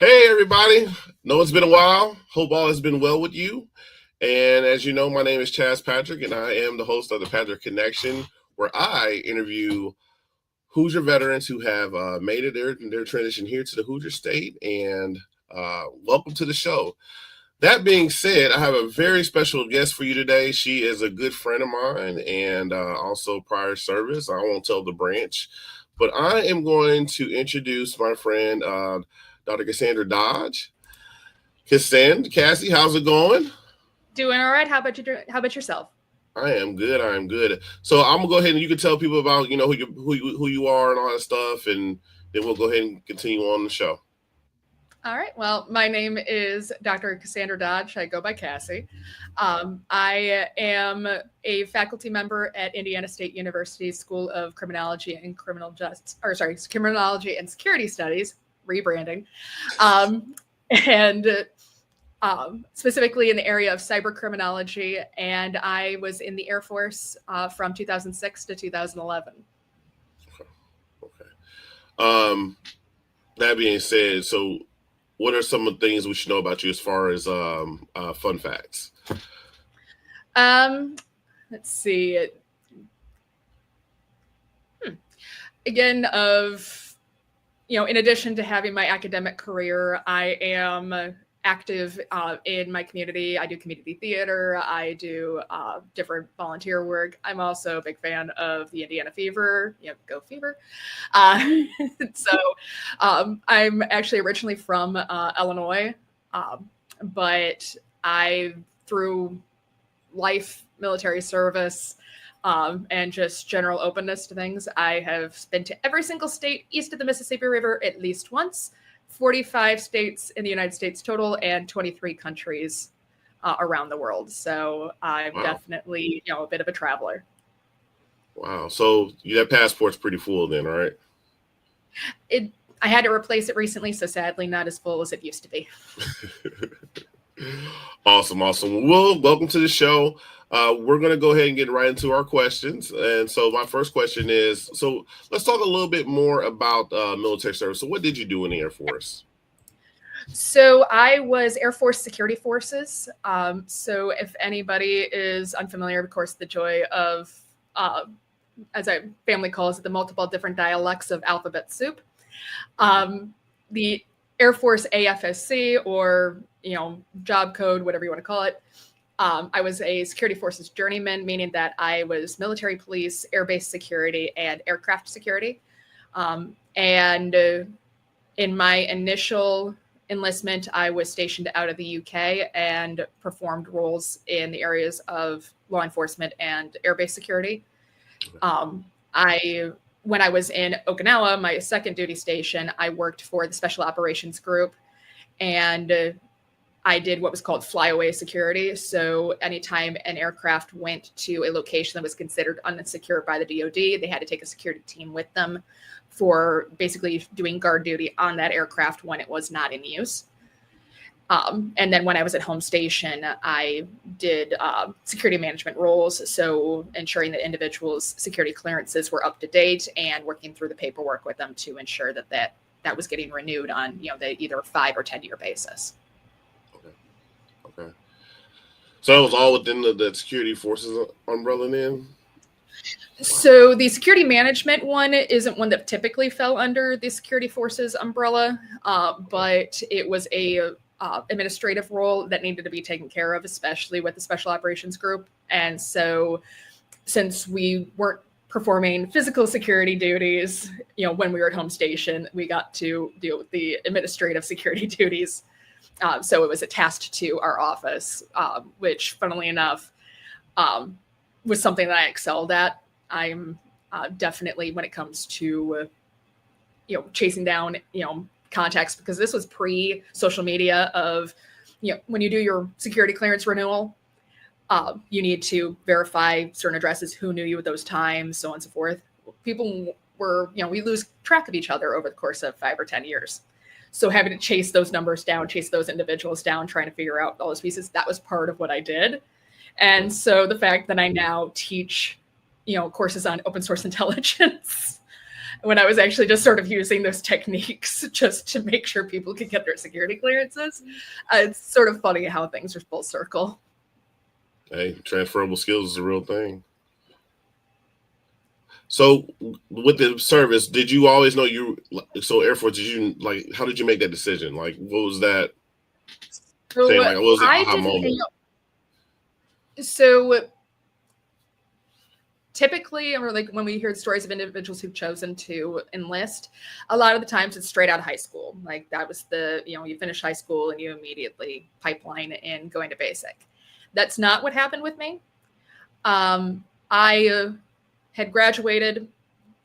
Hey, everybody. Know it's been a while. Hope all has been well with you. And as you know, my name is Chaz Patrick, and I am the host of the Patrick Connection, where I interview Hoosier veterans who have made it their transition here to the Hoosier State. And welcome to the show. That being said, I have a very special guest for you today. She is a good friend of mine and also prior service. I won't tell the branch, but I am going to introduce my friend, Dr. Cassandra Dodge. Cassie, how's it going? Doing all right. How about yourself? I am good. I am good. So I'm gonna go ahead and you can tell people about who you are and all that stuff, and then we'll go ahead and continue on the show. All right. Well, my name is Dr. Cassandra Dodge. I go by Cassie. I am a faculty member at Indiana State University School of Criminology and Criminology and Security Studies, rebranding, and specifically in the area of cyber criminology. And I was in the Air Force from 2006 to 2011. Okay. That being said, so what are some of the things we should know about you as far as fun facts? Let's see. Again, in addition to having my academic career, I am active in my community. I do community theater. I do different volunteer work. I'm also a big fan of the Indiana Fever. Go Fever. So I'm actually originally from Illinois, but through life, military service, and just general openness to things, I have been to every single state east of the Mississippi River at least once. 45 states in the United States total, and 23 countries around the world. So I'm definitely, a bit of a traveler. Wow. So that passport's pretty full then, right? I had to replace it recently, so sadly not as full as it used to be. Awesome. Well, welcome to the show. We're going to go ahead and get right into our questions. And so my first question is, so let's talk a little bit more about military service. So what did you do in the Air Force? So I was Air Force Security Forces. So if anybody is unfamiliar, of course, the joy of, as our family calls it, the multiple different dialects of alphabet soup. The Air Force AFSC, or job code, whatever you want to call it. I was a security forces journeyman, meaning that I was military police, airbase security, and aircraft security. And in my initial enlistment, I was stationed out of the UK and performed roles in the areas of law enforcement and airbase security. When I was in Okinawa, my second duty station, I worked for the Special Operations Group, and I did what was called flyaway security. So anytime an aircraft went to a location that was considered unsecure by the DoD, they had to take a security team with them for basically doing guard duty on that aircraft when it was not in use. And then when I was at home station, I did security management roles. So ensuring that individuals' security clearances were up to date and working through the paperwork with them to ensure that was getting renewed on, the either 5 or 10 year basis. Okay. So that was all within the security forces umbrella then? So the security management one isn't one that typically fell under the security forces umbrella, but it was a administrative role that needed to be taken care of, especially with the Special Operations Group. And so since we weren't performing physical security duties, when we were at home station, we got to deal with the administrative security duties. So it was attached to our office, which, funnily enough, was something that I excelled at. I'm definitely, when it comes to, chasing down, contacts, because this was pre-social media of, when you do your security clearance renewal, you need to verify certain addresses, who knew you at those times, so on and so forth. People were, we lose track of each other over the course of 5 or 10 years. So having to chase those numbers down, chase those individuals down, trying to figure out all those pieces, that was part of what I did. And so the fact that I now teach, courses on open source intelligence when I was actually just sort of using those techniques just to make sure people could get their security clearances. It's sort of funny how things are full circle. Hey, transferable skills is a real thing. So with the service, did you always know so Air Force, did you how did you make that decision? Like, what was that thing? Like, what was the aha moment? So typically, or like when we hear stories of individuals who've chosen to enlist, a lot of the times it's straight out of high school. Like that was you finish high school and you immediately pipeline in going to basic. That's not what happened with me. I had graduated.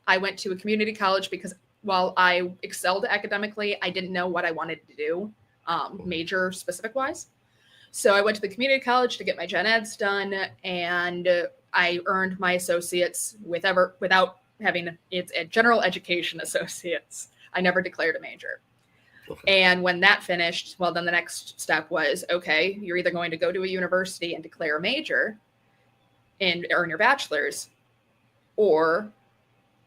I went to a community college because while I excelled academically, I didn't know what I wanted to do, major specific wise. So I went to the community college to get my gen eds done, and I earned my associates without having it's a general education associates. I never declared a major. Okay. And when that finished, well, then the next step was, okay, you're either going to go to a university and declare a major and earn your bachelor's, or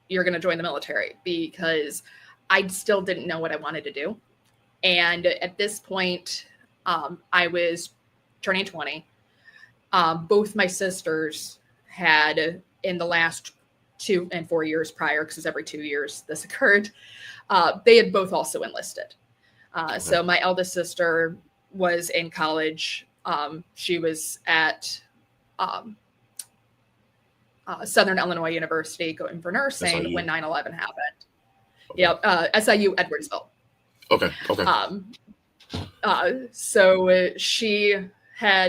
you're going to join the military, because I still didn't know what I wanted to do. And at this point, I was turning 20. Both my sisters had, in the last 2 and 4 years prior, because every 2 years this occurred, they had both also enlisted. Okay. So my eldest sister was in college. She was at Southern Illinois University going for nursing SIU. When 9/11 happened. Okay. Yep, SIU Edwardsville. Okay. So she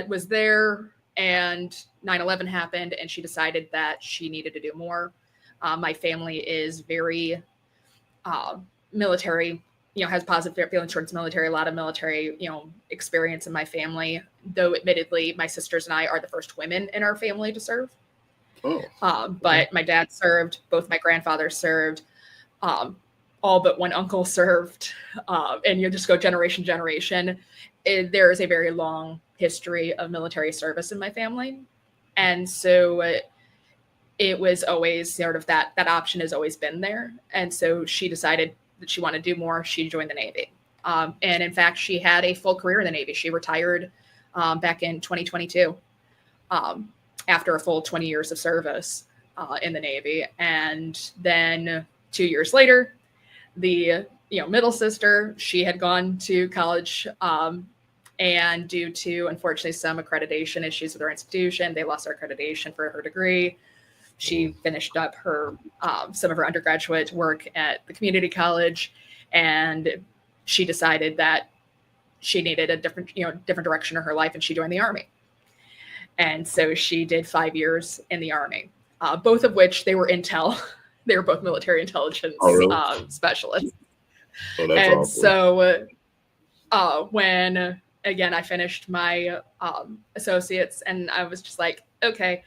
was there, and 9/11 happened, and she decided that she needed to do more. My family is very military, has positive feelings towards military, a lot of military, experience in my family, though admittedly, my sisters and I are the first women in our family to serve. Oh. But my dad served, both my grandfathers served, all but one uncle served, and you just go generation. There is a very long history of military service in my family. And so it was always sort of that option has always been there. And so she decided that she wanted to do more. She joined the Navy. And in fact, she had a full career in the Navy. She retired back in 2022 after a full 20 years of service in the Navy. And then 2 years later, the middle sister, she had gone to college, and due to, unfortunately, some accreditation issues with her institution, they lost her accreditation for her degree. She finished up her some of her undergraduate work at the community college, and she decided that she needed a different direction in her life, and she joined the Army. And so she did 5 years in the Army, both of which they were intel. They were both military intelligence specialists. Oh, that's and awesome. So when, again, I finished my associates, and I was just like, okay,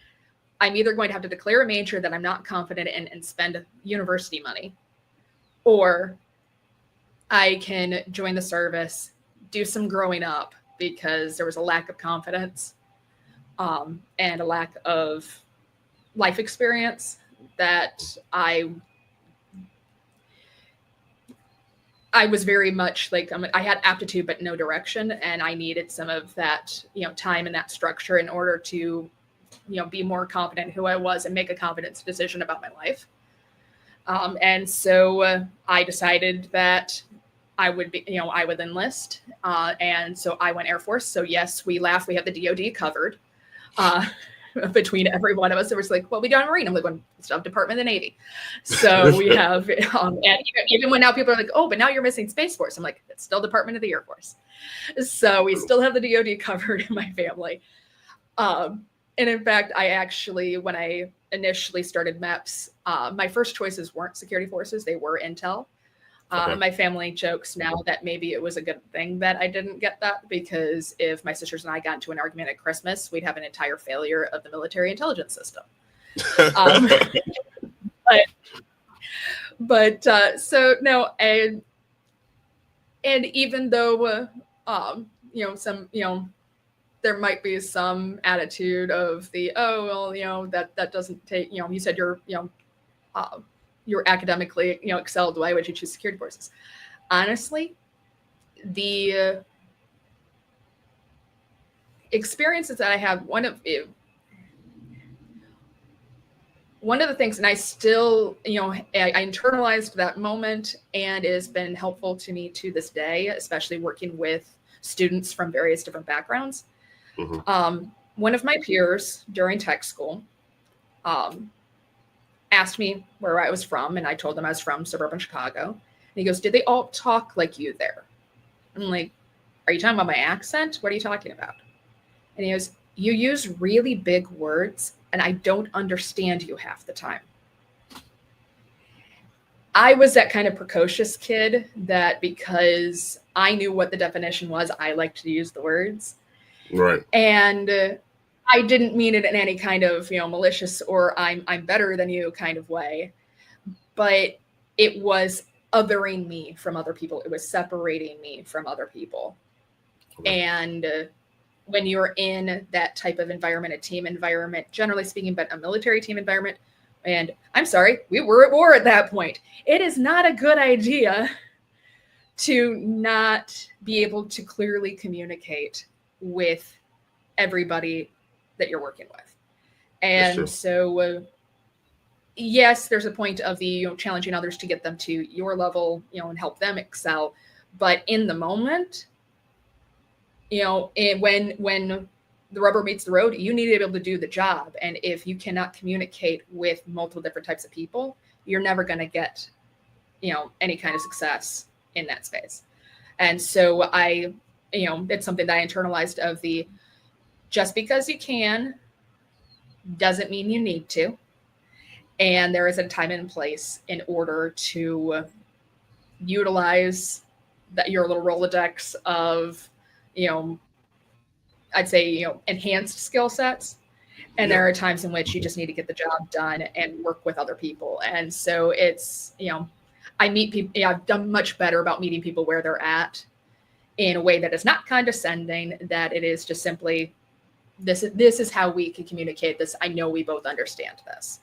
I'm either going to have to declare a major that I'm not confident in and spend university money, or I can join the service, do some growing up, because there was a lack of confidence and a lack of life experience that I was very much like, I had aptitude but no direction, and I needed some of that, time and that structure in order to, be more confident in who I was and make a confident decision about my life. And so I decided that I would be, I would enlist. And so I went Air Force. So yes, we laugh. We have the DOD covered. Between every one of us, it was like, well, we got a Marine. I'm like, still have Department of the Navy. So we have, and even when now people are like, oh, but now you're missing Space Force. I'm like, it's still Department of the Air Force. So we still have the DOD covered in my family. And in fact, I actually, when I initially started MEPS, my first choices weren't security forces. They were intel. Okay. My family jokes now that maybe it was a good thing that I didn't get that, because if my sisters and I got into an argument at Christmas, we'd have an entire failure of the military intelligence system. So no, and even though there might be some attitude of that doesn't take, you said you're you're academically, excelled, why would you choose security forces? Honestly, the experiences that I have, one of the things, and I still, I internalized that moment, and it has been helpful to me to this day, especially working with students from various different backgrounds. Mm-hmm. One of my peers during tech school asked me where I was from, and I told him I was from suburban Chicago. And he goes, "Did they all talk like you there?" I'm like, "Are you talking about my accent? What are you talking about?" And he goes, "You use really big words, and I don't understand you half the time." I was that kind of precocious kid that, because I knew what the definition was, I liked to use the words. Right. And I didn't mean it in any kind of, malicious or I'm better than you kind of way, but it was othering me from other people. It was separating me from other people. Right. And when you're in that type of environment, a team environment, generally speaking, but a military team environment, and I'm sorry, we were at war at that point. It is not a good idea to not be able to clearly communicate with everybody that you're working with. And so, yes, there's a point of the challenging others to get them to your level, and help them excel. But in the moment, when the rubber meets the road, you need to be able to do the job. And if you cannot communicate with multiple different types of people, you're never going to get, any kind of success in that space. And so it's something that I internalized of the, just because you can doesn't mean you need to. And there is a time and place in order to utilize your little Rolodex of, I'd say, enhanced skill sets. And there are times in which you just need to get the job done and work with other people. And so it's, I meet people, I've done much better about meeting people where they're at in a way that is not condescending, that it is just simply, this is how we can communicate this. I know we both understand this.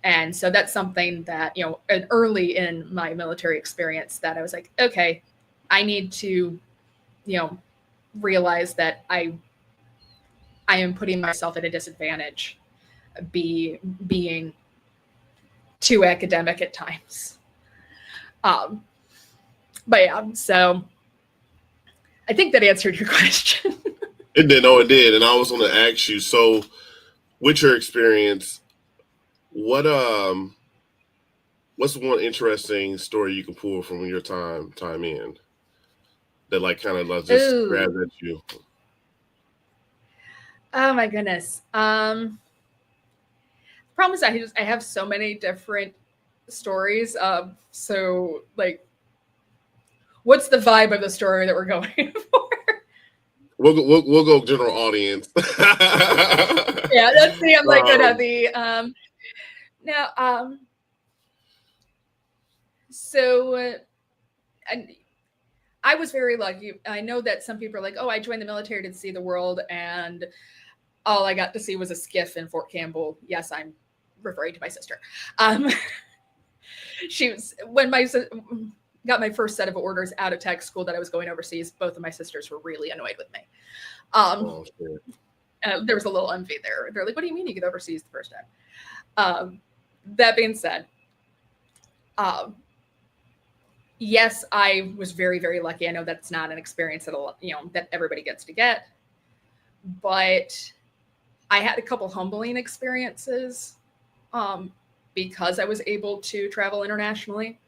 And so that's something that, early in my military experience, that I was like, okay, I need to, realize that I am putting myself at a disadvantage, being too academic at times. But yeah, so I think that answered your question. It did. Oh, it did. And I was going to ask you, so with your experience, what's one interesting story you can pull from your time in that kind of just grabs at you? Oh my goodness. Problem is I have so many different stories. So what's the vibe of the story that we're going for? We'll go general audience. Yeah, let's see. I'm gonna be now. So I was very lucky. I know that some people are like, "Oh, I joined the military to see the world, and all I got to see was a skiff in Fort Campbell." Yes, I'm referring to my sister. She was, when got my first set of orders out of tech school that I was going overseas, both of my sisters were really annoyed with me. There was a little envy there. They're like, "What do you mean you get overseas the first time?" That being said, yes, I was very, very lucky. I know that's not an experience that everybody gets to get, but I had a couple humbling experiences because I was able to travel internationally.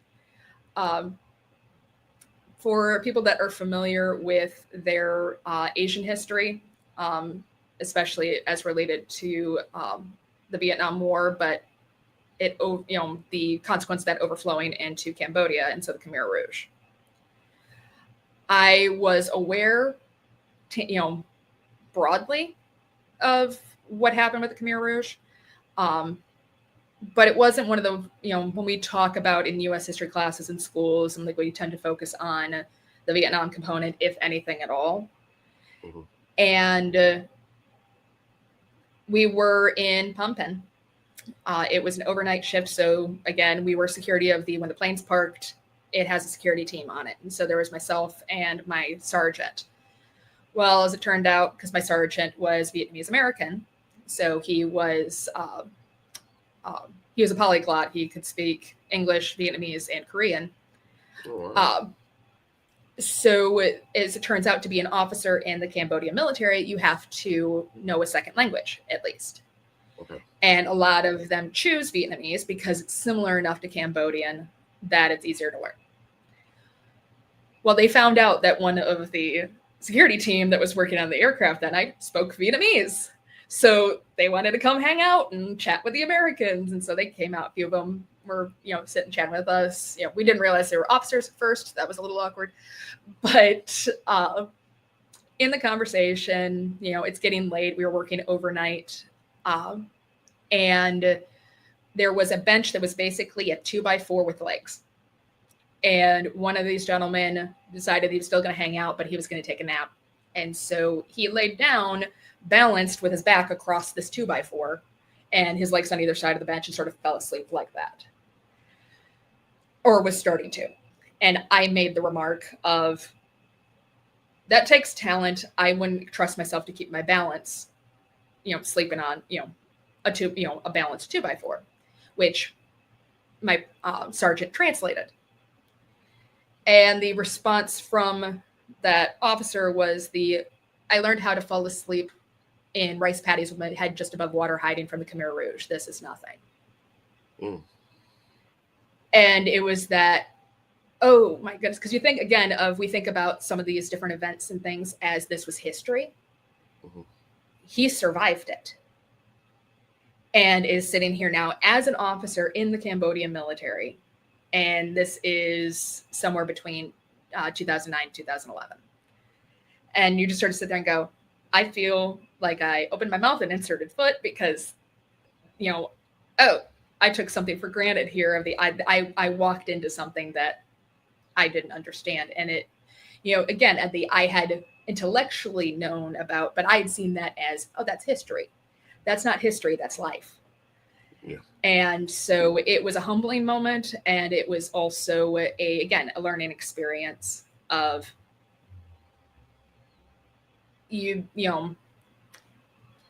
For people that are familiar with their Asian history, especially as related to the Vietnam War, but the consequence of that overflowing into Cambodia, and so the Khmer Rouge. I was aware, broadly of what happened with the Khmer Rouge, but it wasn't one of the, when we talk about in U.S. history classes in schools, and we tend to focus on the Vietnam component, if anything at all. Mm-hmm. And we were in Phnom Penh, It was an overnight shift. So again, we were security of when the plane's parked, it has a security team on it. And so there was myself and my sergeant. Well, as it turned out, because my sergeant was Vietnamese American, so he was a polyglot. He could speak English, Vietnamese, and Korean. Oh, wow. So as it turns out, to be an officer in the Cambodian military, you have to know a second language at least. Okay. And a lot of them choose Vietnamese because it's similar enough to Cambodian that it's easier to learn. Well, they found out that one of the security team that was working on the aircraft that night spoke Vietnamese. So they wanted to come hang out and chat with the Americans. And so they came out. A few of them were, sitting chatting with us. We didn't realize they were officers at first. That was a little awkward. But in the conversation, it's getting late. We were working overnight. And there was a bench that was basically a 2x4 with legs. And one of these gentlemen decided he was still going to hang out, but he was going to take a nap. And so he laid down, balanced with his back across this 2x4, and his legs on either side of the bench, and sort of fell asleep like that. Or was starting to. And I made the remark of, that takes talent. I wouldn't trust myself to keep my balance, sleeping on, a balanced 2x4, which my sergeant translated. And the response from that officer was I learned how to fall asleep in rice paddies with my head just above water hiding from the Khmer Rouge. This is nothing. Mm. And it was that, oh my goodness, because you think again we think about some of these different events and things as this was history. Mm-hmm. He survived it and is sitting here now as an officer in the Cambodian military. And this is somewhere between 2009 and 2011. And you just sort of sit there and go, I feel like I opened my mouth and inserted foot because, I took something for granted here. I walked into something that I didn't understand. And it, again, I had intellectually known about, but I had seen that as, oh, that's history. That's not history, that's life. Yeah. And so it was a humbling moment, and it was also a learning experience of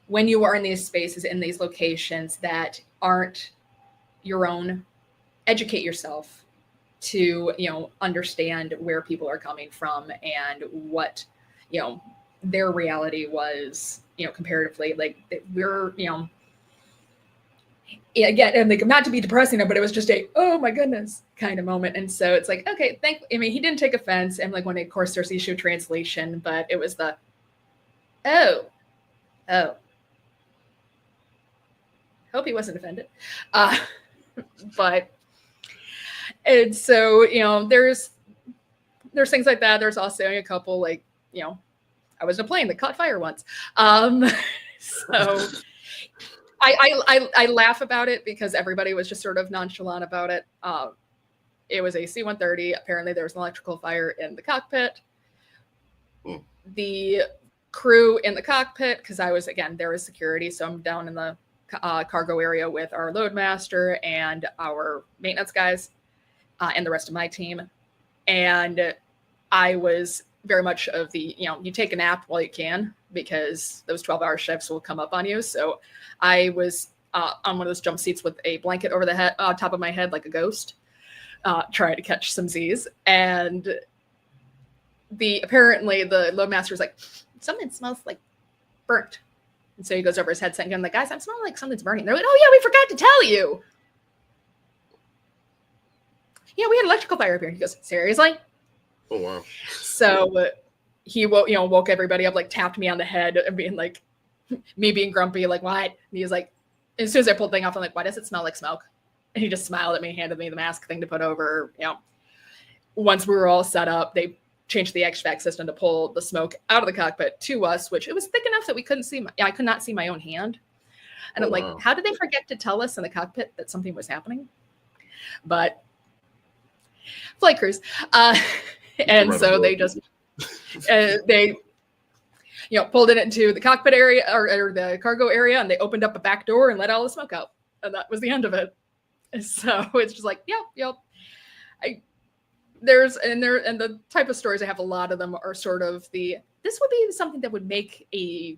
when you are in these spaces, in these locations that aren't your own, educate yourself to understand where people are coming from and what their reality was comparatively. Like we're again, and like not to be depressing, but it was just a oh my goodness kind of moment. And so it's like, okay, he didn't take offense, and like when of course there's the issue of translation, but it was the oh hope he wasn't offended. But and so there's things like that. There's also a couple I was in a plane that caught fire once. So I laugh about it because everybody was just sort of nonchalant about it. It was a C-130. Apparently there was an electrical fire in the cockpit. The crew in the cockpit, because there was security, so I'm down in the cargo area with our loadmaster and our maintenance guys and the rest of my team. And I was very much of the, you take a nap while you can, because those 12-hour shifts will come up on you. So I was on one of those jump seats with a blanket over the head, top of my head, like a ghost, trying to catch some Z's. And apparently the loadmaster was like, something smells like burnt. And so he goes over his headset and I'm like, guys, I'm smelling like something's burning. They're like, oh yeah, we forgot to tell you. Yeah, we had electrical fire up here. He goes, seriously? Oh wow. So he woke everybody up, like tapped me on the head and being like, me being grumpy, like what? And he was like, as soon as I pulled the thing off, I'm like, why does it smell like smoke? And he just smiled at me, handed me the mask thing to put over. Once we were all set up, they changed the HVAC system to pull the smoke out of the cockpit to us, which it was thick enough that we couldn't see. I could not see my own hand. And I'm like, how did they forget to tell us in the cockpit that something was happening? But flight crews. And so they just, they pulled it into the cockpit area or the cargo area, and they opened up a back door and let all the smoke out. And that was the end of it. So it's just like, yep. And the type of stories I have, a lot of them are sort of this would be something that would make a,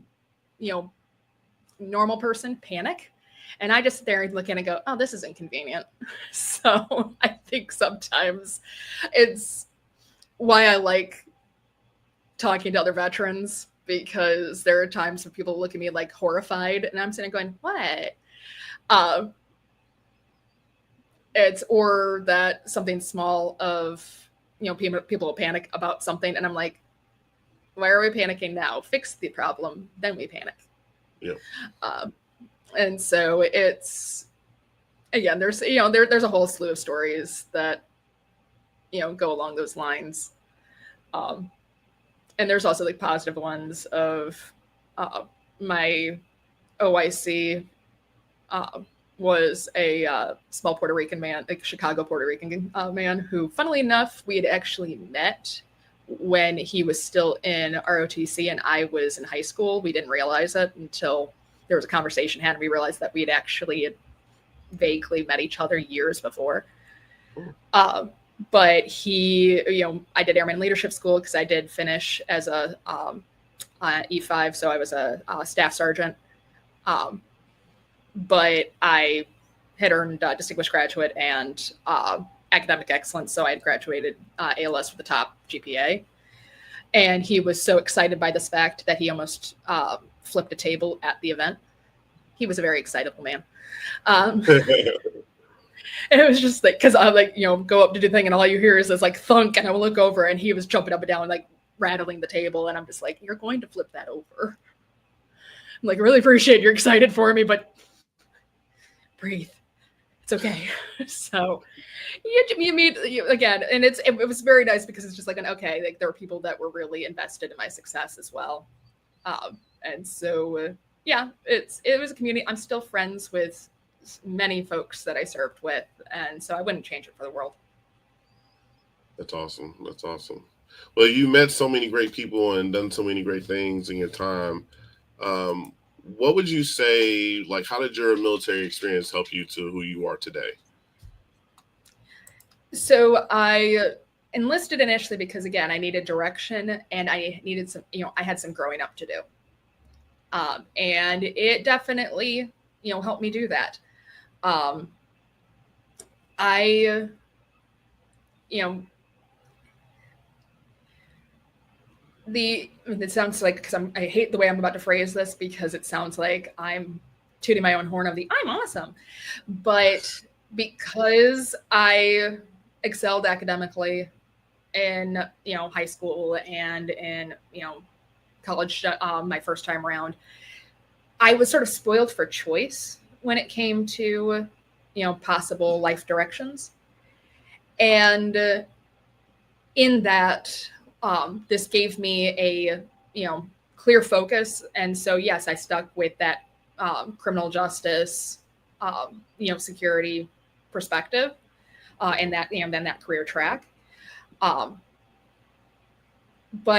normal person panic. And I just sit there and look and go, oh, this is inconvenient. So I think sometimes it's why I like talking to other veterans, because there are times when people look at me like horrified and I'm sitting there going, what? It's, or that something small of, people will panic about something. And I'm like, why are we panicking now? Fix the problem, then we panic. Yeah. And so it's, again, there's a whole slew of stories that go along those lines, and there's also like positive ones of my OIC was a small Puerto Rican man, like Chicago Puerto Rican man, who, funnily enough, we had actually met when he was still in ROTC and I was in high school. We didn't realize it until there was a conversation had, and we realized that we had actually vaguely met each other years before. But he, I did Airman Leadership School because I did finish as a E5, so I was a staff sergeant. But I had earned distinguished graduate and academic excellence, so I had graduated ALS with the top GPA. And he was so excited by this fact that he almost flipped a table at the event. He was a very excitable man. And it was just like, because I go up to do the thing and all you hear is this like thunk, and I will look over and he was jumping up and down, like rattling the table. And I'm just like, you're going to flip that over. I'm like, I really appreciate you're excited for me, but breathe. It's okay. So you meet again, and it was very nice because it's just like okay, like there were people that were really invested in my success as well. And so it was a community. I'm still friends with many folks that I served with, and so I wouldn't change it for the world. That's awesome. Well, you met so many great people and done so many great things in your time. What would you say, like, how did your military experience help you to who you are today? So I enlisted initially because, again, I needed direction and I needed some, I had some growing up to do. And it definitely, helped me do that. It sounds like, because I hate the way I'm about to phrase this because it sounds like I'm tooting my own horn of I'm awesome. But because I excelled academically in, high school and in, college, my first time around, I was sort of spoiled for choice when it came to, possible life directions. And in that, this gave me a, clear focus. And so, yes, I stuck with that criminal justice, security perspective, and that, then that career track. But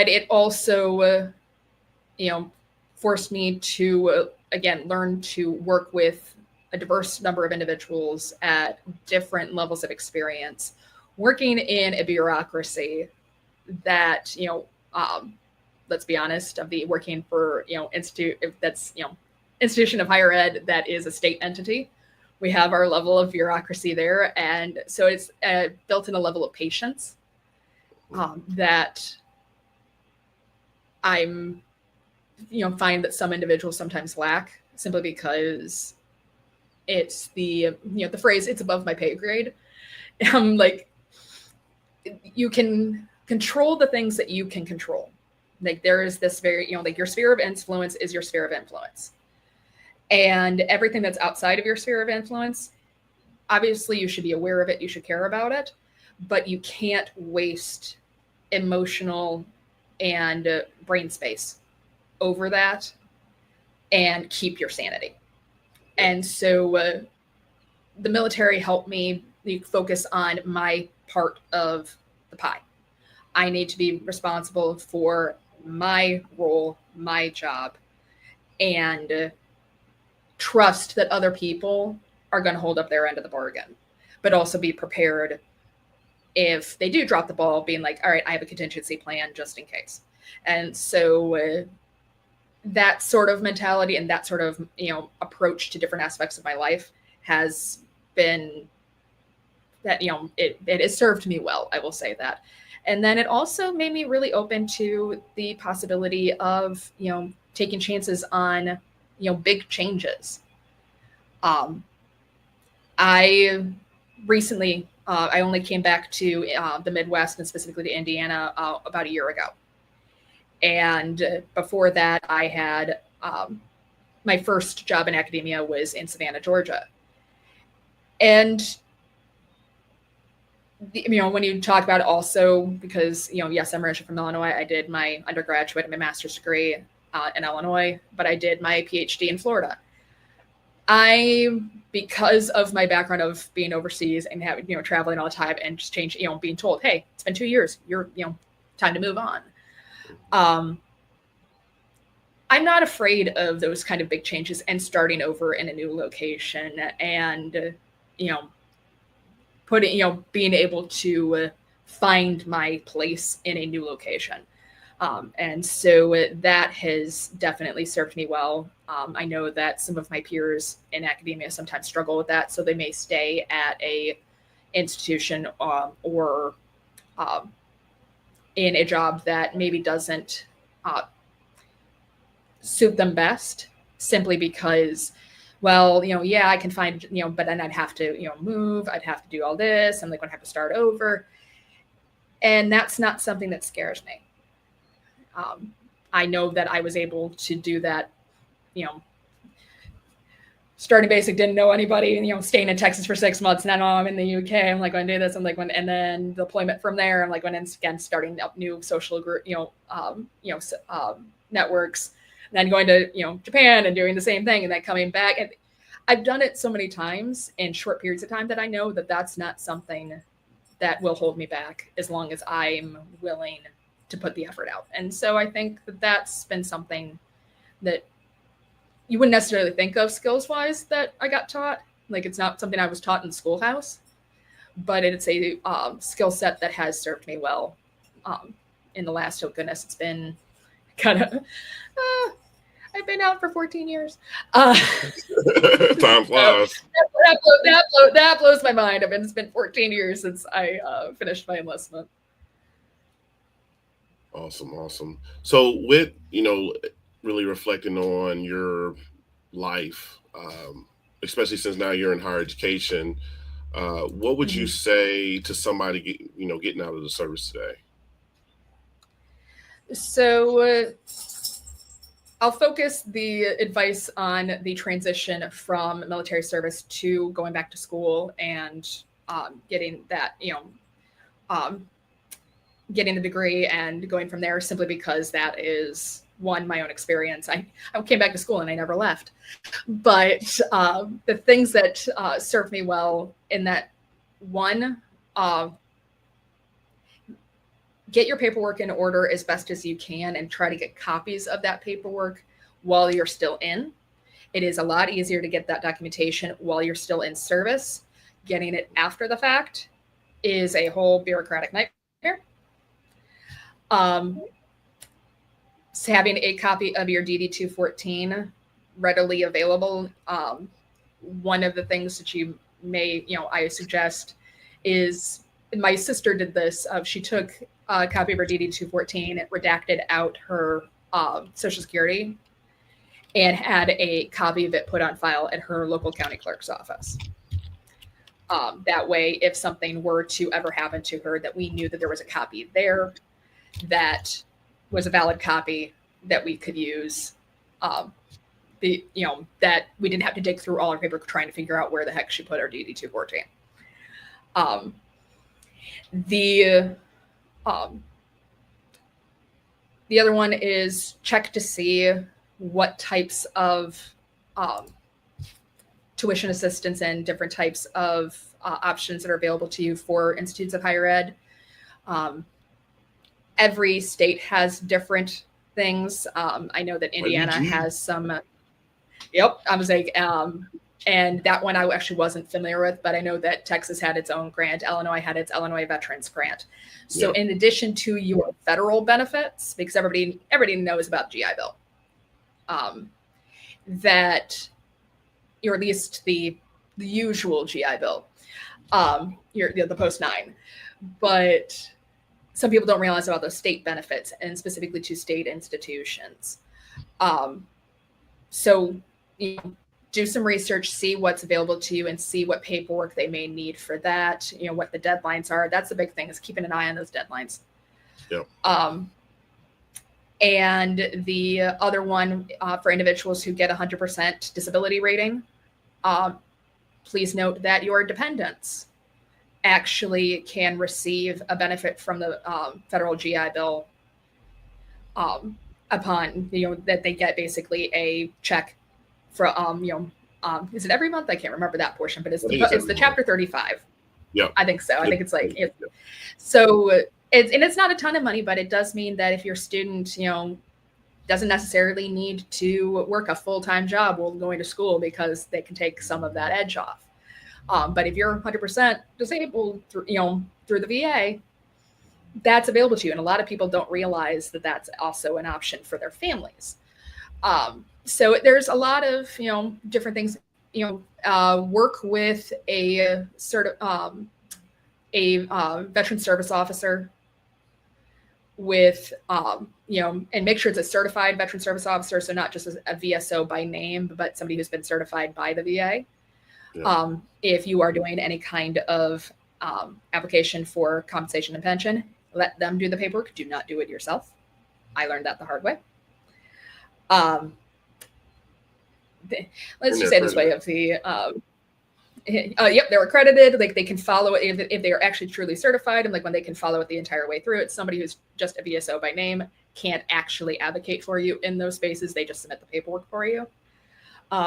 it also, forced me to, again, learn to work with a diverse number of individuals at different levels of experience, working in a bureaucracy that, let's be honest, working for, institution of higher ed that is a state entity. We have our level of bureaucracy there. And so it's built in a level of patience that I'm, find that some individuals sometimes lack, simply because it's the phrase, it's above my pay grade. Like, you can control the things that you can control. Like, there is this very, like, your sphere of influence is your sphere of influence. And everything that's outside of your sphere of influence, obviously you should be aware of it, you should care about it, but you can't waste emotional and brain space over that and keep your sanity. And so the military helped me focus on my part of the pie. I need to be responsible for my role, my job, and trust that other people are going to hold up their end of the bargain, but also be prepared if they do drop the ball, being like, all right, I have a contingency plan just in case. And so that sort of mentality and that sort of, approach to different aspects of my life has been that, it has served me well. I will say that. And then it also made me really open to the possibility of, taking chances on, big changes. I recently, I only came back to the Midwest and specifically to Indiana about a year ago. And before that, I had my first job in academia was in Savannah, Georgia. And when you talk about it also, because, yes, I'm originally from Illinois. I did my undergraduate and my master's degree in Illinois, but I did my PhD in Florida. Because of my background of being overseas and having, traveling all the time and just being told, hey, it's been 2 years, you're, time to move on. I'm not afraid of those kind of big changes and starting over in a new location and, being able to find my place in a new location. And so that has definitely served me well. I know that some of my peers in academia sometimes struggle with that. So they may stay at a institution or in a job that maybe doesn't suit them best simply because, well, I can find, but then I'd have to, move, I'd have to do all this. I'm like, going to have to start over. And that's not something that scares me. I know that I was able to do that, starting basic, didn't know anybody, and, staying in Texas for 6 months. Now I'm in the UK. I'm like, going to do this. I'm like, and then deployment from there. I'm like, again, starting up new social group, networks, and then going to, Japan and doing the same thing and then coming back. And I've done it so many times in short periods of time that I know that that's not something that will hold me back as long as I'm willing to put the effort out. And so I think that that's been something that you wouldn't necessarily think of skills wise that I got taught. Like, it's not something I was taught in the schoolhouse, but it's a skill set that has served me well in the last, oh goodness, it's been kind of, I've been out for 14 years. Time flies. That blows my mind. It's been 14 years since I finished my enlistment. Awesome. So with, really reflecting on your life, especially since now you're in higher education, what would you say to somebody, getting out of the service today? So I'll focus the advice on the transition from military service to going back to school and getting that, getting the degree and going from there, simply because that is one, my own experience. I came back to school and I never left. But the things that served me well in that, one, get your paperwork in order as best as you can and try to get copies of that paperwork while you're still in. It is a lot easier to get that documentation while you're still in service. Getting it after the fact is a whole bureaucratic nightmare. So having a copy of your DD-214 readily available. One of the things that you may, I suggest is, my sister did this. She took a copy of her DD-214, redacted out her Social Security, and had a copy of it put on file at her local county clerk's office. That way, if something were to ever happen to her, that we knew that there was a copy there that was a valid copy that we could use. That we didn't have to dig through all our paper trying to figure out where the heck she put our DD-214. The other one is check to see what types of tuition assistance and different types of options that are available to you for institutes of higher ed. Every state has different things. I know that Indiana has some. Yep, I was like, And that one I actually wasn't familiar with, but I know that Texas had its own grant. Illinois had its Illinois Veterans Grant. So in addition to your federal benefits, because everybody knows about GI Bill, that you're at least the usual GI Bill, the post-9, but some people don't realize about those state benefits, and specifically to state institutions. So do some research, see what's available to you, and see what paperwork they may need for that. What the deadlines are. That's the big thing, is keeping an eye on those deadlines. Yep. And the other one, for individuals who get 100% disability rating, please note that your dependents actually can receive a benefit from the federal GI Bill upon that they get basically a check for is it every month? I can't remember that portion, but it's the Chapter 35. Yeah, I think so. I think it's like so. It's not a ton of money, but it does mean that if your student doesn't necessarily need to work a full-time job while going to school, because they can take some of that edge off. But if you're 100% disabled through the VA, that's available to you. And a lot of people don't realize that that's also an option for their families. So there's a lot of, different things, work with a veteran service officer with, and make sure it's a certified veteran service officer. So not just a VSO by name, but somebody who's been certified by the VA. Yeah. If you are doing any kind of application for compensation and pension, let them do the paperwork. Do not do it yourself. I learned that the hard way. Let's just say this way: yep, they're accredited. Like, they can follow it if they are actually truly certified, and like when they can follow it the entire way through. It's somebody who's just a VSO by name can't actually advocate for you in those spaces. They just submit the paperwork for you.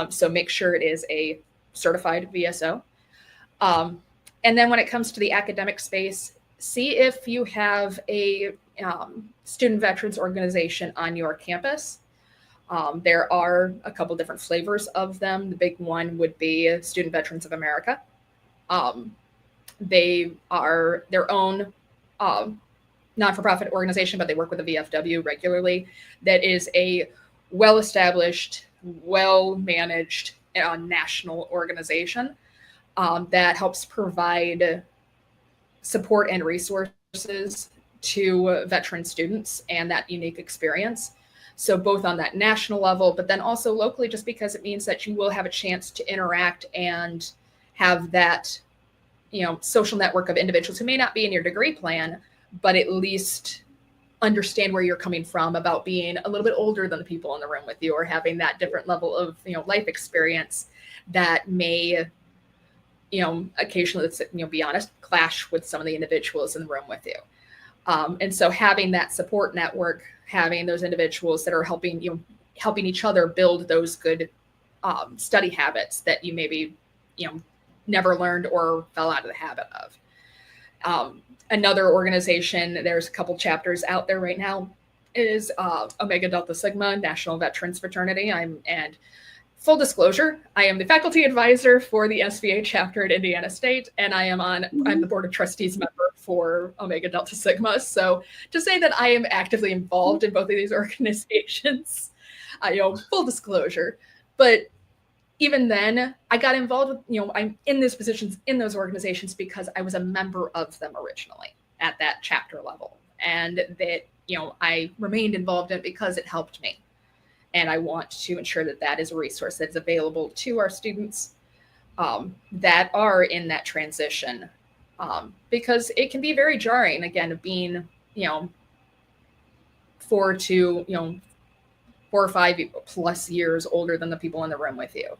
So make sure it is a certified VSO. And then when it comes to the academic space, see if you have a student veterans organization on your campus. There are a couple different flavors of them. The big one would be Student Veterans of America. They are their own non-for-profit organization, but they work with the VFW regularly. That is a well-established, well-managed national organization that helps provide support and resources to veteran students and that unique experience. So both on that national level, but then also locally, just because it means that you will have a chance to interact and have that, social network of individuals who may not be in your degree plan, but at least understand where you're coming from about being a little bit older than the people in the room with you, or having that different level of, life experience that may, occasionally, let's be honest, clash with some of the individuals in the room with you. And so having that support network, having those individuals that are helping each other build those good study habits that you maybe, never learned or fell out of the habit of. Another organization, there's a couple chapters out there right now, is Omega Delta Sigma National Veterans Fraternity. And full disclosure, I am the faculty advisor for the SVA chapter at Indiana State, and I'm the board of trustees member for Omega Delta Sigma. So to say that I am actively involved in both of these organizations, full disclosure. But even then, I got involved with, I'm in those positions in those organizations because I was a member of them originally at that chapter level. And that, I remained involved in it because it helped me. And I want to ensure that that is a resource that's available to our students that are in that transition, because it can be very jarring, again, of being, 4 or 5 plus years older than the people in the room with you,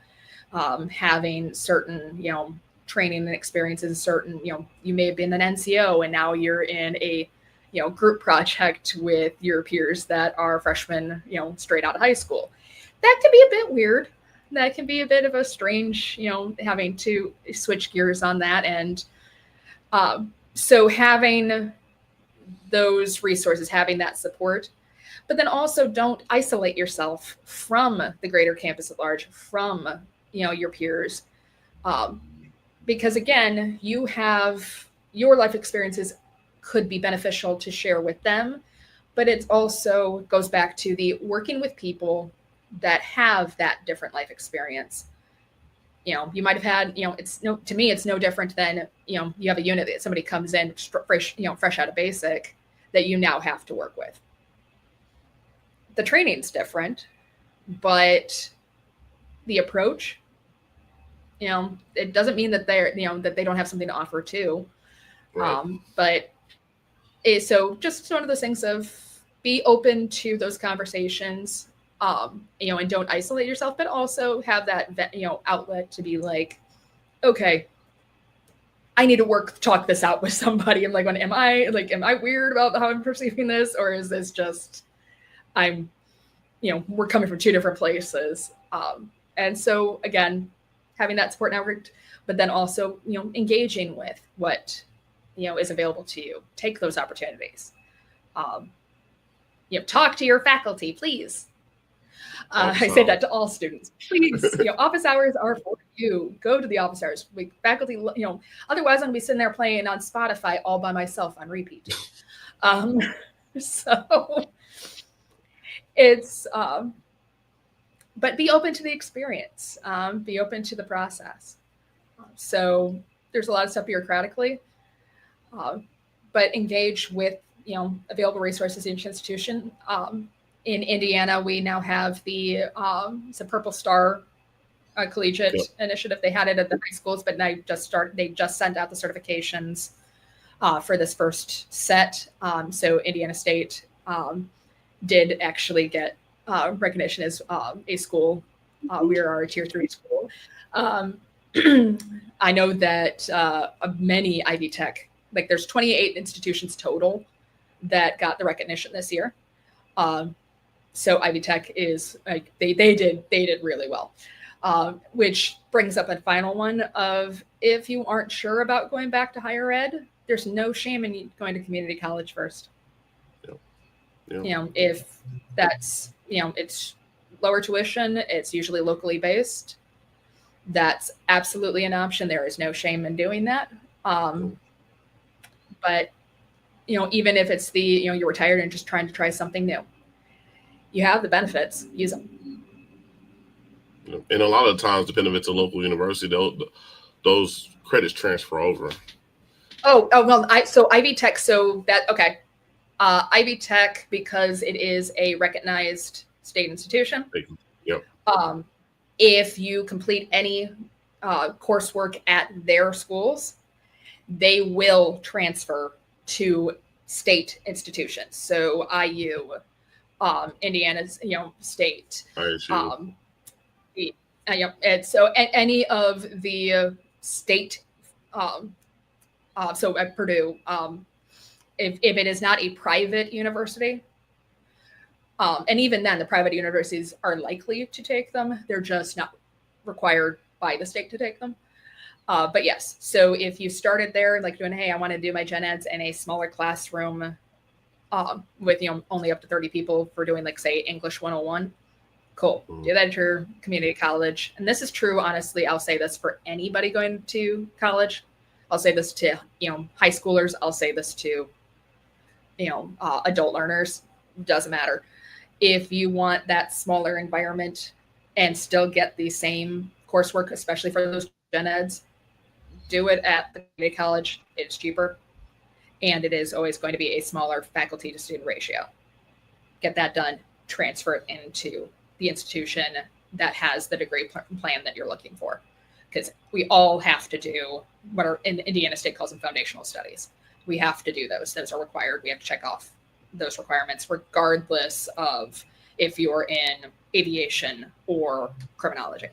having certain, training and experiences, certain, you may have been an NCO and now you're in a, group project with your peers that are freshmen, straight out of high school. That can be a bit weird. That can be a bit of a strange, having to switch gears on that. And so having those resources, having that support, but then also don't isolate yourself from the greater campus at large, from, your peers. Because again, you have your life experiences could be beneficial to share with them, but it also goes back to the working with people that have that different life experience. You might have had, to me, it's no different than, you have a unit that somebody comes in fresh out of basic that you now have to work with. The training's different, but the approach, it doesn't mean that that they don't have something to offer too. Right. But so just one of those things of be open to those conversations, and don't isolate yourself, but also have that, outlet to be like, okay, I need to talk this out with somebody. I'm like, am I weird about how I'm perceiving this? Or is this just, we're coming from two different places. And so again, having that support network, but then also, engaging with what, is available to you. Take those opportunities. Talk to your faculty, please. I say that to all students. Please, office hours are for you. Go to the office hours. Faculty, otherwise I'm gonna be sitting there playing on Spotify all by myself on repeat. So it's, but be open to the experience. Be open to the process. So there's a lot of stuff bureaucratically, but engage with, available resources in each institution. In Indiana, we now have the it's a Purple Star collegiate initiative. They had it at the high schools, but now they just sent out the certifications for this first set. So Indiana State did actually get recognition as a school. We are a tier 3 school. I know that many Ivy Tech, like there's 28 institutions total that got the recognition this year. So Ivy Tech is like they did really well, which brings up a final one of, if you aren't sure about going back to higher ed, there's no shame in going to community college first. If that's, it's lower tuition, it's usually locally based. That's absolutely an option. There is no shame in doing that. But, even if it's you're retired and just trying to try something new, you have the benefits, use them. And a lot of times, depending if it's a local university, those credits transfer over. Oh, well, so Ivy Tech, Ivy Tech, because it is a recognized state institution. Yep. If you complete any coursework at their schools, they will transfer to state institutions. So IU, Indiana's, State. And so any of the state, so at Purdue, if it is not a private university, and even then the private universities are likely to take them, they're just not required by the state to take them. But yes, so if you started there like doing, hey, I want to do my gen eds in a smaller classroom with only up to 30 people for doing like say English 101, cool. Do that at your community college. And this is true, honestly, I'll say this for anybody going to college. I'll say this to high schoolers. I'll say this to adult learners. Doesn't matter. If you want that smaller environment and still get the same coursework, especially for those gen eds, do it at the community college. It's cheaper, and it is always going to be a smaller faculty to student ratio. Get that done. Transfer it into the institution that has the degree plan that you're looking for, because we all have to do what are in Indiana State calls them foundational studies. We have to do those. Those are required. We have to check off those requirements, regardless of if you're in aviation or criminology.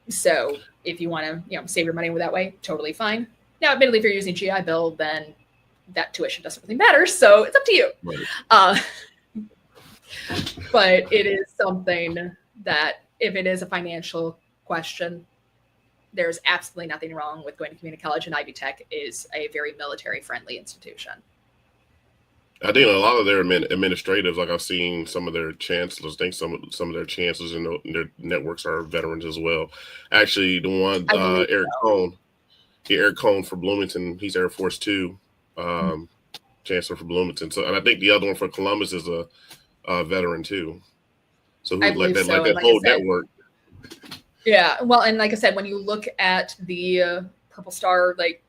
So if you want to, save your money that way, totally fine. Now, admittedly, if you're using GI Bill, then that tuition doesn't really matter. So it's up to you. Right. But it is something that if it is a financial question, there's absolutely nothing wrong with going to community college, and Ivy Tech is a very military-friendly institution. I think a lot of their administratives, like I've seen some of their chancellors, I think some of their chancellors and their networks are veterans as well. Actually, the one I believe Eric so. Cohn, Eric Cohn for Bloomington, he's Air Force Two, chancellor for Bloomington. So, and I think the other one for Columbus is a veteran too. So I who believe so. like And that like I whole said, network. yeah. Well, and like I said, when you look at the Purple Star like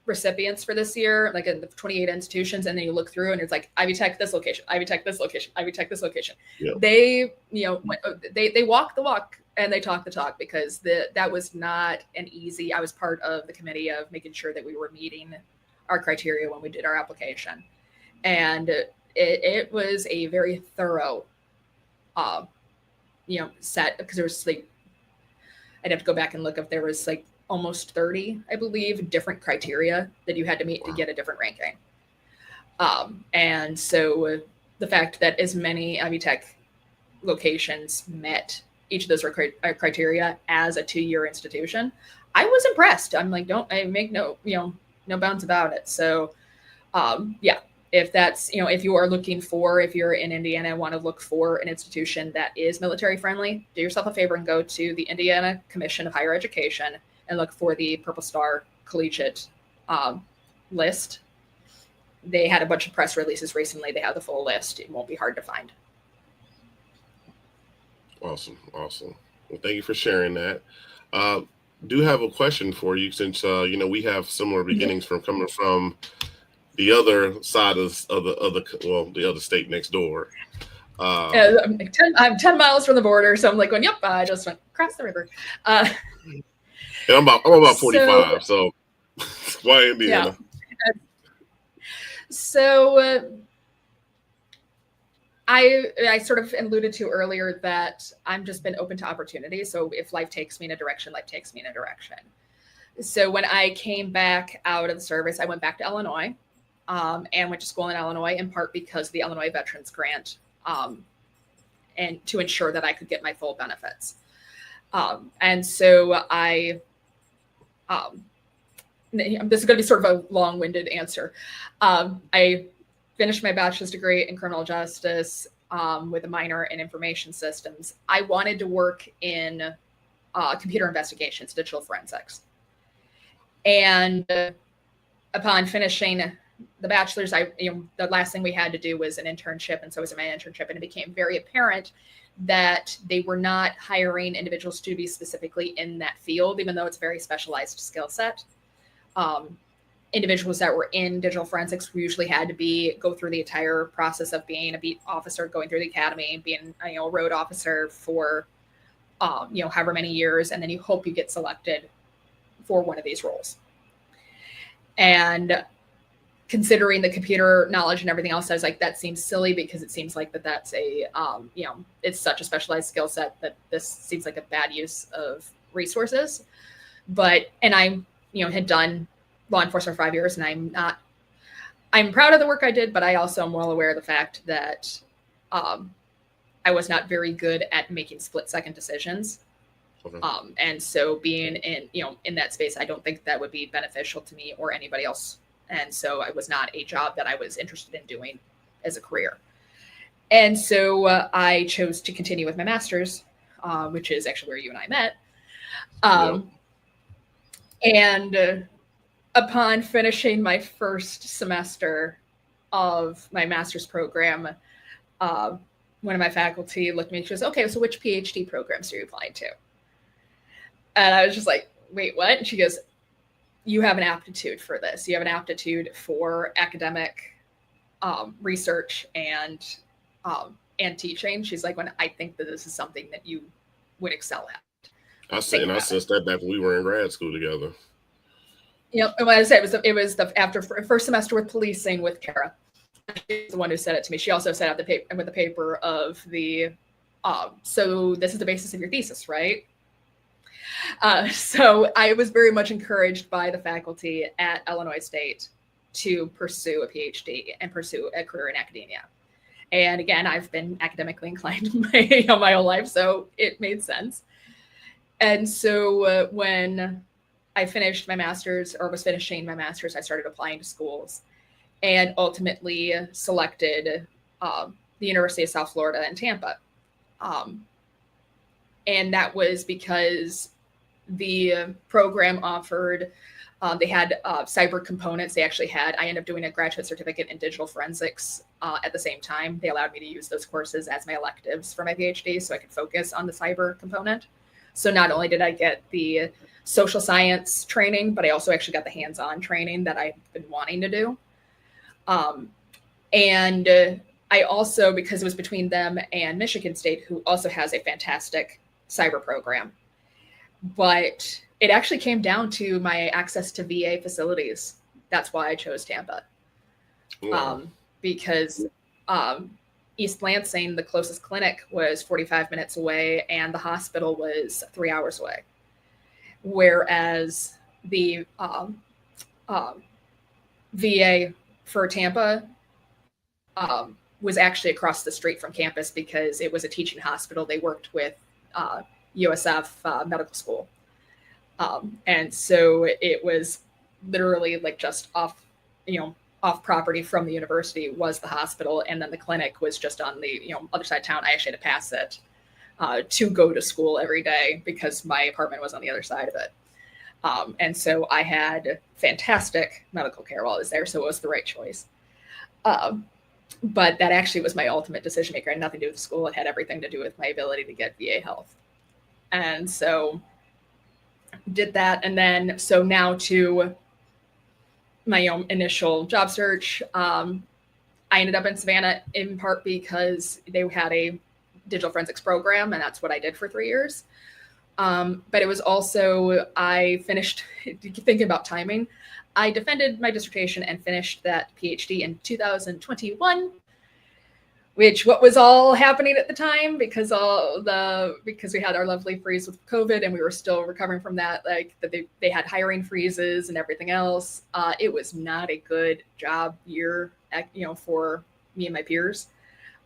recipients for this year, like in the 28 institutions, and then you look through and it's like Ivy Tech this location, Ivy Tech this location, Ivy Tech this location. Yeah. They, they walk the walk and they talk the talk, because that was not an easy. I was part of the committee of making sure that we were meeting our criteria when we did our application, and it was a very thorough, set, because there was like, I'd have to go back and look if there was like almost 30, I believe, different criteria that you had to meet to get a different ranking. And so the fact that as many Ivy Tech locations met each of those criteria as a 2-year institution, I was impressed. I'm like, don't I make no bounds about it. So yeah, if that's, if you are looking for, if you're in Indiana and want to look for an institution that is military friendly, do yourself a favor and go to the Indiana Commission of Higher Education and look for the Purple Star Collegiate list. They had a bunch of press releases recently. They have the full list. It won't be hard to find. Awesome. Well, thank you for sharing that. Do have a question for you, since we have similar beginnings from coming from the other side of the other state next door. I'm 10 miles from the border, so I'm like going, yep, I just went across the river. And I'm about 45, so why Indiana? Yeah. So I sort of alluded to earlier that I'm just been open to opportunities. So if life takes me in a direction, life takes me in a direction. So when I came back out of the service, I went back to Illinois, and went to school in Illinois, in part because of the Illinois Veterans Grant, and to ensure that I could get my full benefits. And so this is going to be sort of a long-winded answer. I finished my bachelor's degree in criminal justice with a minor in information systems. I wanted to work in computer investigations, digital forensics. And upon finishing the bachelor's, the last thing we had to do was an internship. And so it was my internship, and it became very apparent that they were not hiring individuals to be specifically in that field, even though it's a very specialized skill set. Individuals that were in digital forensics usually had to go through the entire process of being a beat officer, going through the academy, being a road officer for however many years, and then you hope you get selected for one of these roles. And considering the computer knowledge and everything else, I was like, that seems silly, because it seems like that's a it's such a specialized skill set that this seems like a bad use of resources. And I had done law enforcement for 5 years, and I'm proud of the work I did, but I also am well aware of the fact that I was not very good at making split-second decisions. Okay. And so being in that space, I don't think that would be beneficial to me or anybody else. And so it was not a job that I was interested in doing as a career. And so I chose to continue with my master's, which is actually where you and I met. And upon finishing my first semester of my master's program, one of my faculty looked at me and she goes, okay, so which PhD programs are you applying to? And I was just like, wait, what? And she goes, you have an aptitude for this. You have an aptitude for academic research and teaching. She's like, when I think that this is something that you would excel at. I sensed that back when we were in grad school together. Yep. And what I said was after first semester with policing with Kara. She's the one who said it to me. She also said out with the paper of the, so this is the basis of your thesis, right? So I was very much encouraged by the faculty at Illinois State to pursue a PhD and pursue a career in academia. And again, I've been academically inclined my whole life, so it made sense. And so when I finished my master's, or was finishing my master's, I started applying to schools. and ultimately selected the University of South Florida in Tampa. And that was because the program offered, they had cyber components. I ended up doing a graduate certificate in digital forensics at the same time. They allowed me to use those courses as my electives for my PhD so I could focus on the cyber component. So not only did I get the social science training, but I also actually got the hands-on training that I've been wanting to do. And I also, because it was between them and Michigan State, who also has a fantastic cyber program, but it actually came down to my access to VA facilities. That's why I chose Tampa. Because East Lansing, the closest clinic, was 45 minutes away, and the hospital was 3 hours away. Whereas the VA for Tampa was actually across the street from campus because it was a teaching hospital. They worked with USF Medical School. And so it was literally like just off property from the university was the hospital. And then the clinic was just on the, other side of town. I actually had to pass it to go to school every day because my apartment was on the other side of it. And so I had fantastic medical care while I was there. So it was the right choice. But that actually was my ultimate decision maker. It had nothing to do with school. It had everything to do with my ability to get VA health. And so did that. And then, so now to my own initial job search, I ended up in Savannah in part because they had a digital forensics program, and that's what I did for 3 years. But it was also, I finished, thinking about timing, I defended my dissertation and finished that PhD in 2021, which what was all happening at the time because we had our lovely freeze with COVID and we were still recovering from that, like that they had hiring freezes and everything else. It was not a good job year, for me and my peers.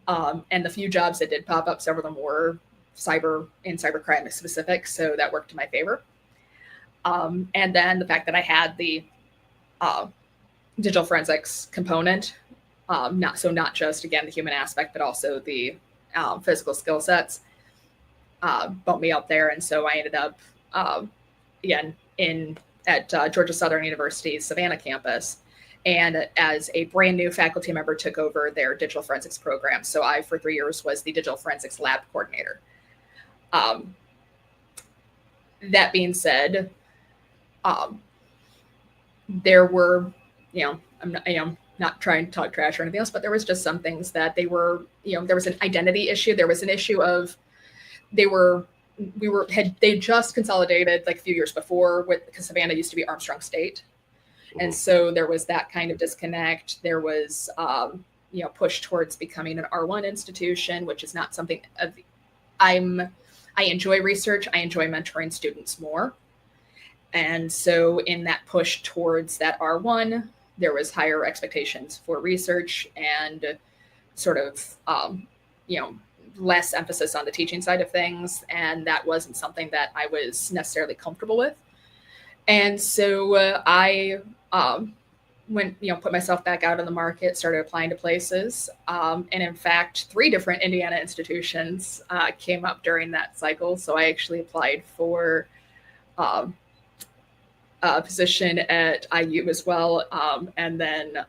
And the few jobs that did pop up, several of them were cybercrime specific, so that worked in my favor. And then the fact that I had the digital forensics component, not just again the human aspect, but also the physical skill sets, bumped me up there. And so I ended up again at Georgia Southern University's Savannah campus, and as a brand new faculty member took over their digital forensics program. So I, for 3 years, was the digital forensics lab coordinator. That being said, there were, I'm not trying to talk trash or anything else, but there was just some things that they were, there was an identity issue. There was an issue of they just consolidated like a few years before because Savannah used to be Armstrong State. And so there was that kind of disconnect. There was, push towards becoming an R1 institution, which is not something I enjoy research. I enjoy mentoring students more. And so in that push towards that R1, there was higher expectations for research and sort of, less emphasis on the teaching side of things. And that wasn't something that I was necessarily comfortable with. And so I put myself back out on the market, started applying to places. And in fact, 3 different Indiana institutions came up during that cycle. So I actually applied for a position at IU as well. And then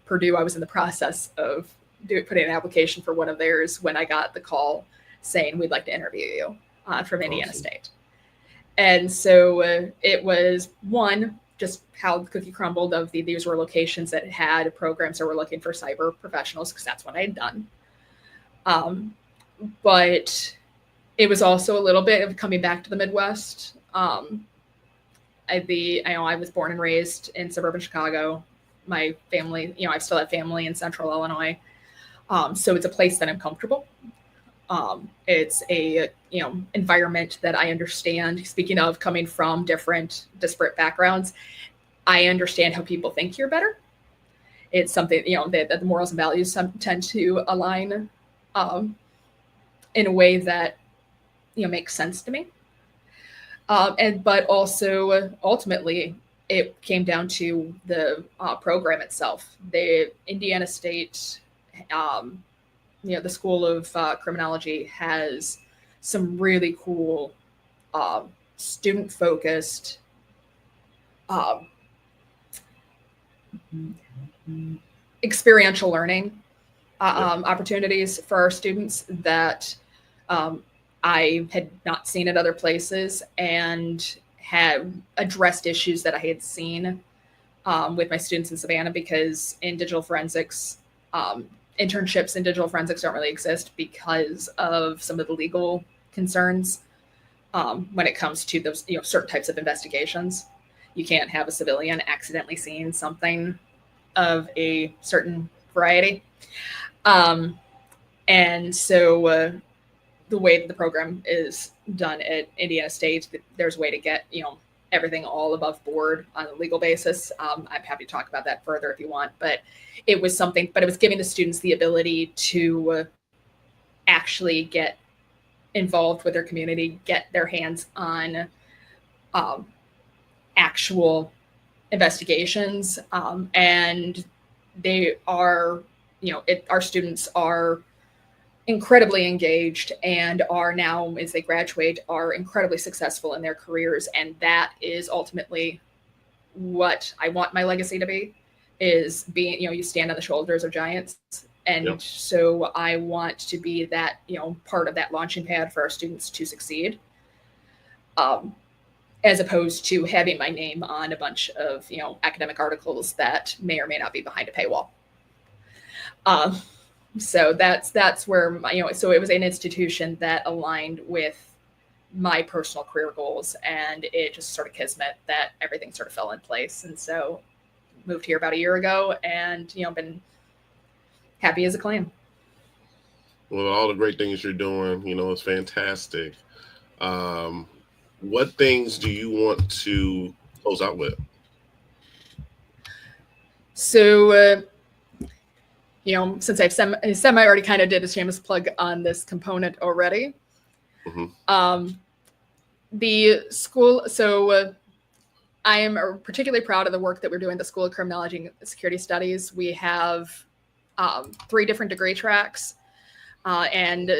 Purdue, I was in the process of putting an application for one of theirs when I got the call saying, we'd like to interview you from Indiana State. And so it was just how the cookie crumbled of these were locations that had programs that were looking for cyber professionals, because that's what I had done. But it was also a little bit of coming back to the Midwest. I was born and raised in suburban Chicago. My family, I still have family in central Illinois. So it's a place that I'm comfortable. It's a, environment that I understand. Speaking of coming from disparate backgrounds, I understand how people think you're better. It's something, that the morals and values tend to align in a way that, makes sense to me. But also ultimately, it came down to the program itself. The Indiana State, the School of Criminology has some really cool student-focused experiential learning opportunities for our students that I had not seen at other places, and had addressed issues that I had seen with my students in Savannah, because in digital forensics, internships in digital forensics don't really exist because of some of the legal concerns when it comes to those certain types of investigations. You can't have a civilian accidentally seeing something of a certain variety. And so the way that the program is done at Indiana State, there's a way to get, everything all above board on a legal basis. I'm happy to talk about that further if you want, but it was giving the students the ability to actually get involved with their community, get their hands on actual investigations. And they are, our students are incredibly engaged and are now, as they graduate, are incredibly successful in their careers. And that is ultimately what I want my legacy to be, is being, you stand on the shoulders of giants. And so I want to be that, part of that launching pad for our students to succeed, as opposed to having my name on a bunch of, academic articles that may or may not be behind a paywall. So that's where so it was an institution that aligned with my personal career goals, and it just sort of kismet that everything sort of fell in place. And so moved here about a year ago, and been happy as a clam. Well, all the great things you're doing, it's fantastic. What things do you want to close out with? So since I've semi already kind of did a shameless plug on this component already. Mm-hmm. The school, so I am particularly proud of the work that we're doing at the School of Criminology and Security Studies. We have 3 different degree tracks, and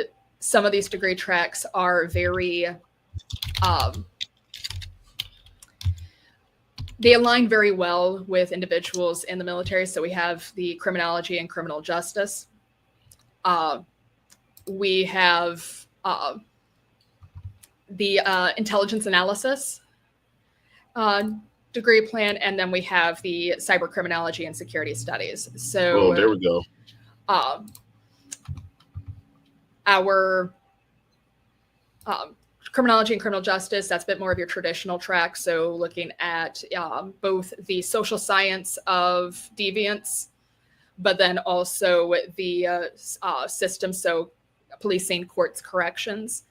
some of these degree tracks are very, they align very well with individuals in the military. So we have the criminology and criminal justice. We have the intelligence analysis degree plan, and then we have the cyber criminology and security studies. So there we go. Our criminology and criminal justice, that's a bit more of your traditional track. So looking at both the social science of deviance, but then also the system, so policing, courts, corrections.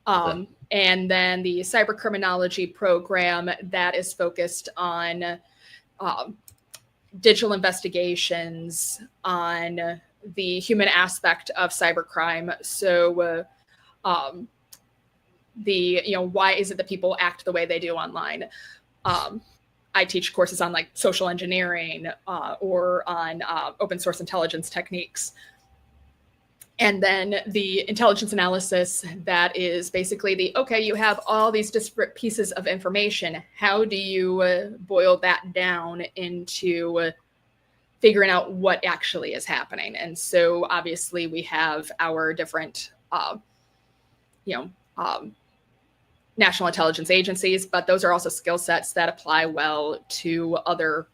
And then the cyber criminology program that is focused on digital investigations, on the human aspect of cybercrime. So why is it that people act the way they do online? I teach courses on like social engineering or on open source intelligence techniques. And then the intelligence analysis, that is basically you have all these disparate pieces of information. How do you boil that down into figuring out what actually is happening? And so obviously we have our different, national intelligence agencies, but those are also skill sets that apply well to other,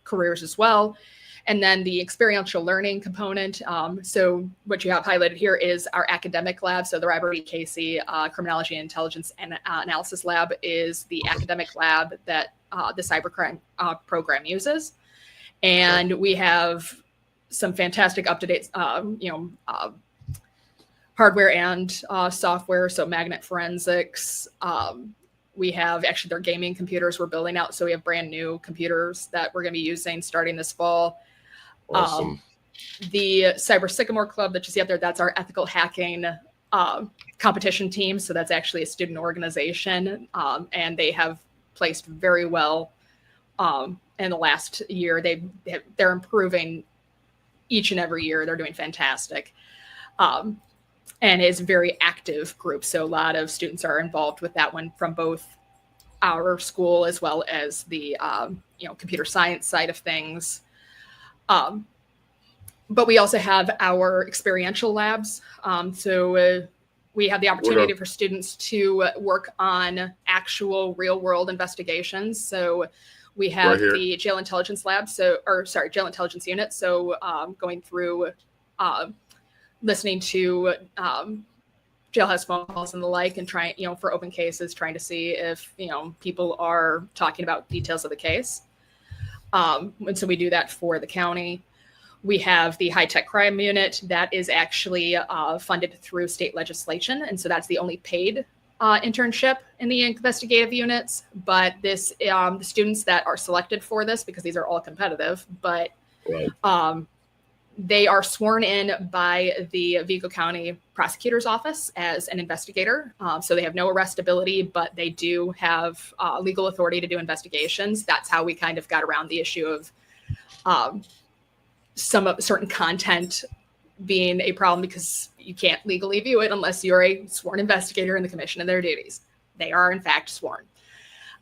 careers as well. And then the experiential learning component. So what you have highlighted here is our academic lab. So the Robert E. Casey Criminology and Intelligence and Analysis Lab is the academic lab that the cybercrime program uses. And we have some fantastic up-to-date, hardware and software. So magnet forensics. We have actually their gaming computers we're building out. So we have brand new computers that we're going to be using starting this fall. Awesome. The Cyber Sycamore Club that you see out there, that's our ethical hacking competition team. So that's actually a student organization. And they have placed very well. In the last year, they're improving each and every year. They're doing fantastic. And it's a very active group. So a lot of students are involved with that one from both our school as well as the computer science side of things. But we also have our experiential labs. We have the opportunity for students to work on actual real world investigations. So we have the jail intelligence lab. Jail intelligence unit. So going through listening to jailhouse phone calls and the like, and trying, for open cases, trying to see if, people are talking about details of the case. And so we do that for the county. We have the high-tech crime unit that is actually funded through state legislation. And so that's the only paid internship in the investigative units. But the students that are selected for this, because these are all competitive, but they are sworn in by the Vigo County Prosecutor's Office as an investigator. So they have no arrestability, but they do have legal authority to do investigations. That's how we kind of got around the issue of certain content being a problem, because you can't legally view it unless you're a sworn investigator in the commission of their duties. They are, in fact, sworn.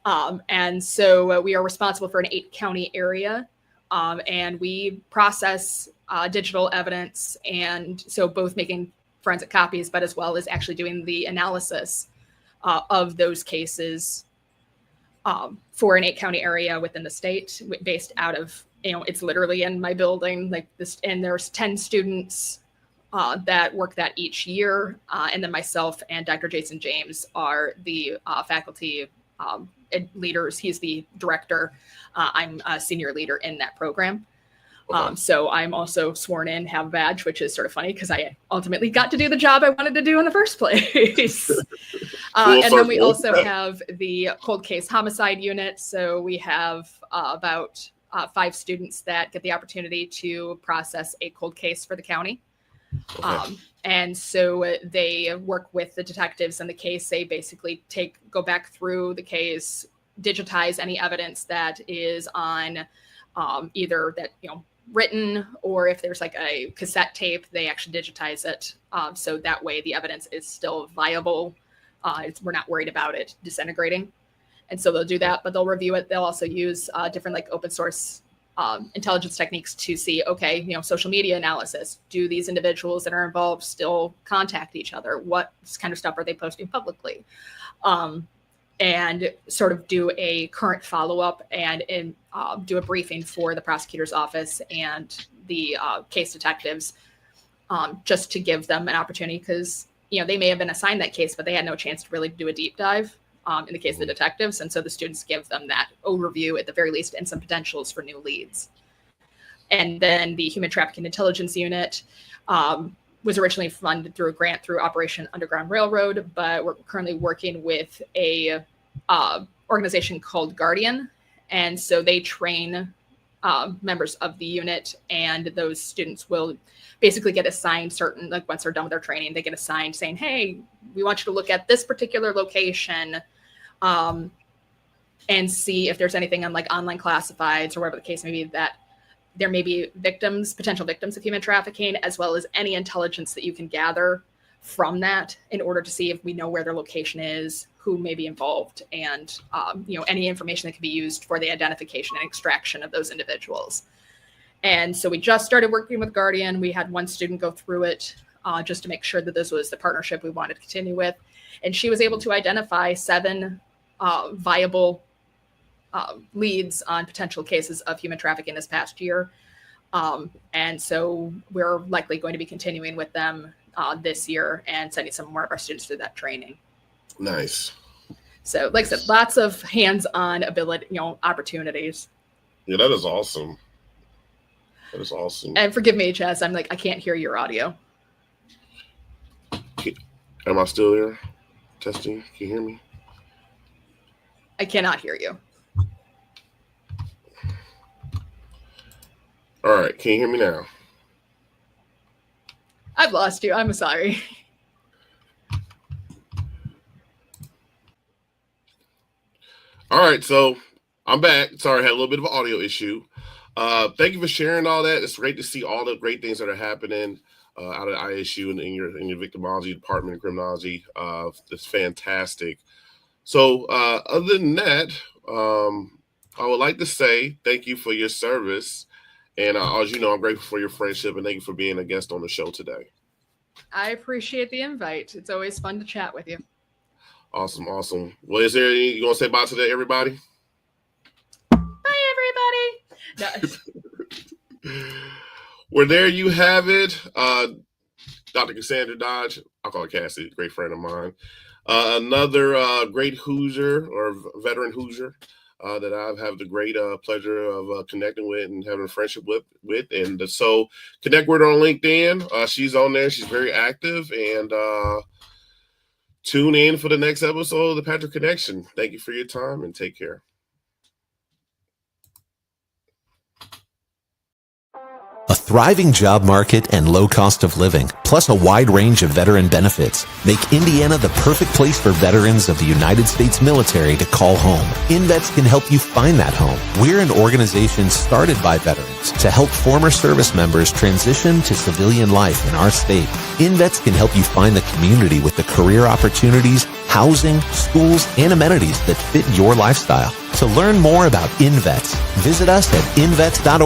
And so we are responsible for an 8-county area. And we process digital evidence, and so both making forensic copies, but as well as actually doing the analysis of those cases for an 8-county area within the state, based out of, it's literally in my building like this, and there's 10 students that work that each year, and then myself and Dr. Jason James are the faculty leaders. He's the director. I'm a senior leader in that program. So I'm also sworn in, have a badge, which is sort of funny because I ultimately got to do the job I wanted to do in the first place. And then we also have the cold case homicide unit. So we have about 5 students that get the opportunity to process a cold case for the county. And so they work with the detectives in the case. They basically go back through the case, digitize any evidence that is on either that, written, or if there's like a cassette tape, they actually digitize it. So that way the evidence is still viable. We're not worried about it disintegrating. And so they'll do that, but they'll review it. They'll also use different like open source intelligence techniques to see, okay, social media analysis. Do these individuals that are involved still contact each other? What kind of stuff are they posting publicly? And sort of do a current follow-up and do a briefing for the prosecutor's office and the case detectives, just to give them an opportunity, because they may have been assigned that case, but they had no chance to really do a deep dive in the case of the detectives. And so the students give them that overview at the very least, and some potentials for new leads. And then the human trafficking intelligence unit was originally funded through a grant through Operation Underground Railroad, but we're currently working with a organization called Guardian. And so they train members of the unit, and those students will basically get assigned certain, like once they're done with their training, they get assigned saying, hey, we want you to look at this particular location and see if there's anything on like online classifieds or whatever the case may be, that there may be potential victims of human trafficking, as well as any intelligence that you can gather from that in order to see if we know where their location is, who may be involved, and any information that can be used for the identification and extraction of those individuals. And so we just started working with Guardian. We had one student go through it just to make sure that this was the partnership we wanted to continue with. And she was able to identify 7 viable leads on potential cases of human trafficking this past year. And so we're likely going to be continuing with them this year and sending some more of our students through that training. Nice. So like I said, lots of hands-on ability, opportunities. Yeah, that is awesome. That is awesome. And forgive me, Chaz, I can't hear your audio. Am I still there? Testing. Can you hear me? I cannot hear you. All right. Can you hear me now? I've lost you. I'm sorry. All right, so I'm back. Sorry, I had a little bit of an audio issue. Thank you for sharing all that. It's great to see all the great things that are happening out of ISU and in your victimology department and criminology. It's fantastic. So other than that, I would like to say thank you for your service. And as you know, I'm grateful for your friendship and thank you for being a guest on the show today. I appreciate the invite. It's always fun to chat with you. Awesome. Well, is there any you want to say bye to everybody? Bye, everybody. No. Well, there you have it. Dr. Cassandra Dodge, I'll call her Cassie, great friend of mine. Another great Hoosier or veteran Hoosier that I have the great pleasure of connecting with and having a friendship with. And so connect with her on LinkedIn. She's on there. She's very active. And tune in for the next episode of the Patrick Connection. Thank you for your time and take care. A thriving job market and low cost of living, plus a wide range of veteran benefits, make Indiana the perfect place for veterans of the United States military to call home. INvets can help you find that home. We're an organization started by veterans to help former service members transition to civilian life in our state. INvets can help you find the community with the career opportunities, housing, schools, and amenities that fit your lifestyle. To learn more about INvets, visit us at invets.org.